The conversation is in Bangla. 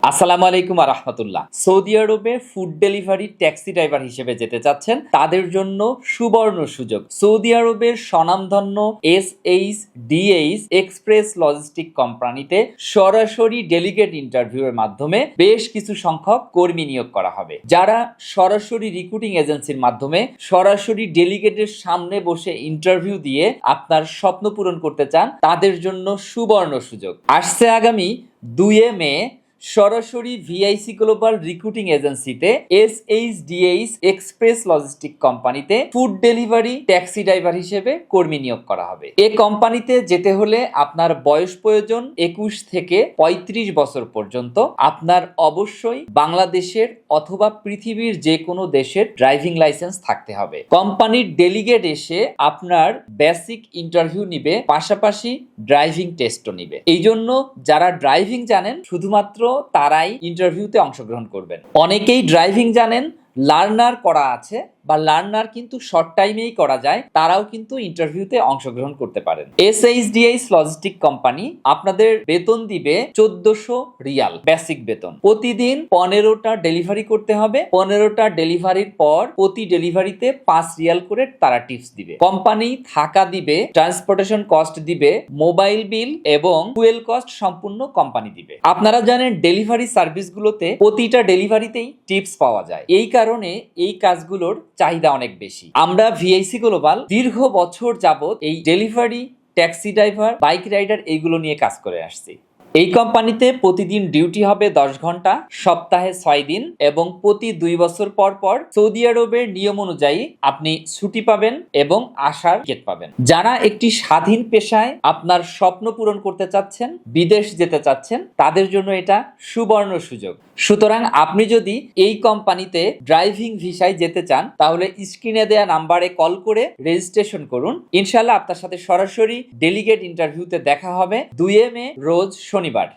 আসসালামু আলাইকুম রাহমাতুল্লাহ। সৌদি আরবে ফুড ডেলিভারি ট্যাক্সি ড্রাইভার হিসেবে যেতে চাচ্ছেন, তাদের জন্য সুবর্ণ সুযোগ। সৌদি আরবের স্বনামধন্য SHDH এক্সপ্রেস লজিস্টিক কোম্পানিতে সরাসরি ডেলিগেট ইন্টারভিউয়ের মাধ্যমে বেশ কিছু সংখ্যক কর্মী নিয়োগ করা হবে। যারা সরাসরি রিক্রুটিং এজেন্সির মাধ্যমে সরাসরি ডেলিগেটের সামনে বসে ইন্টারভিউ দিয়ে আপনার স্বপ্ন পূরণ করতে চান, তাদের জন্য সুবর্ণ সুযোগ। আসছে আগামী 2 মে সরাসরি ভিআইসি গ্লোবাল রিক্রুটিং এজেন্সিতে SHDH এক্সপ্রেস লজিস্টিক কোম্পানিতে ফুড ডেলিভারি ট্যাক্সি ড্রাইভার হিসেবে কর্মী নিয়োগ করা হবে। এই কোম্পানিতে যেতে হলে আপনার বয়স প্রয়োজন 21 থেকে 35 বছর পর্যন্ত। আপনার অবশ্যই বাংলাদেশের অথবা পৃথিবীর যে কোনো দেশের ড্রাইভিং লাইসেন্স থাকতে হবে। কোম্পানির ডেলিগেট এসে আপনার বেসিক ইন্টারভিউ নিবে, পাশাপাশি ড্রাইভিং টেস্টও নিবে। এই জন্য যারা ড্রাইভিং জানেন শুধুমাত্র তারাই ইন্টারভিউতে অংশগ্রহণ করবেন। অনেকেই ড্রাইভিং জানেন, লার্নার করা আছে বা লার্নার কিন্তু শর্ট টাইমেই করা যায়, তারাও কিন্তু ইন্টারভিউতে অংশগ্রহণ করতে পারেন। SHDH লজিস্টিক কোম্পানি আপনাদের বেতন দিবে 1400 রিয়াল বেসিক বেতন। প্রতিদিন 15টা ডেলিভারি করতে হবে। 15টা ডেলিভারির পর প্রতি ডেলিভারিতে 5 রিয়াল করে তারা টিপস দিবে। কোম্পানি থাকা দিবে, ট্রান্সপোর্টেশন কস্ট দিবে, মোবাইল বিল এবং ফুয়েল কস্ট সম্পূর্ণ কোম্পানি দিবে। আপনারা জানেন ডেলিভারি সার্ভিসগুলোতে প্রতিটা ডেলিভারিতেই টিপস পাওয়া যায়। এই কারণে এই কাজগুলোর চাহিদা অনেক বেশি। আমরা ভিআইসি গ্লোবাল দীর্ঘ বছর যাবত এই delivery taxi driver, bike rider এইগুলো নিয়ে কাজ করে আসছি। এই কোম্পানিতে প্রতিদিন ডিউটি হবে 10 ঘন্টা, সপ্তাহে 6 দিন এবং প্রতি 2 বছর পর পর সৌদি আরবের নিয়ম অনুযায়ী আপনি ছুটি পাবেন এবং আসার টিকিট পাবেন। যারা একটি স্বাধীন পেশায় আপনার স্বপ্ন পূরণ করতে চাচ্ছেন, বিদেশ যেতে চাচ্ছেন, তাদের জন্য এটা সুবর্ণ সুযোগ। সুতরাং আপনি যদি এই কোম্পানিতে ড্রাইভিং ভিসায় যেতে চান, তাহলে স্ক্রিনে দেয়া নাম্বারে কল করে রেজিস্ট্রেশন করুন। ইনশাআল্লাহ আপনার সাথে সরাসরি ডেলিগেট ইন্টারভিউতে দেখা হবে 2 মে রোজ শনিবার।